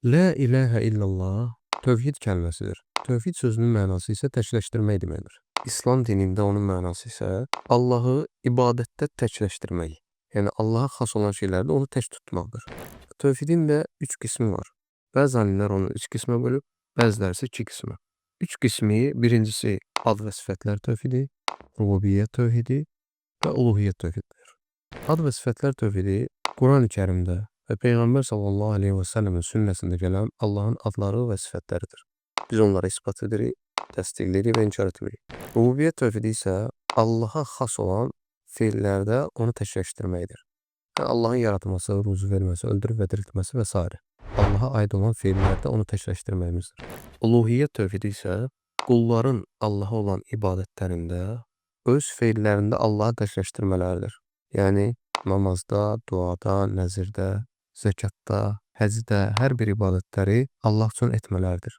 La ilahe illallah tövhid kəlməsidir. Tövhid sözünün mənası isə təkləşdirmək deməkdir. İslam dinində onun mənası isə Allahı ibadətdə təkləşdirmək. Yəni Allaha xas olan şeylərdə onu tək tutmaqdır. Tövhidin də 3 qismi var. Bəzi alimlər onu 3 qismə bölüb, bəziləri isə 2 qismə. 3 qismi birincisi ad və sifətlər tövhidi, rububiyyət tövhidi və uluhiyyət tövhididir. Ad və sifətlər tövhidi Qurani-Kərimdə və Peyğəmbər sallallahu aleyhi və səlləmin sünnəsində gələn Allahın adları və sifətləridir. Biz onları isbat edirik, təsdiqləyirik və inkar etmirik. Rububiyyət tövhidi isə Allaha xas olan feillərdə onu təkləşdirməkdir. Yəni Allahın yaratması, ruzu verməsi, öldürüb və diriltməsi və s. Allaha aid olan feillərdə onu təkləşdirməyimizdir. Uluhiyyət tövhidi isə qulların Allaha olan ibadətlərində öz feillərində Allahı təkləşdirmələridir. Yəni namazda, duada, nəzirdə, zəkatda, həcdə, hər bir ibadətləri Allah üçün etmələridir.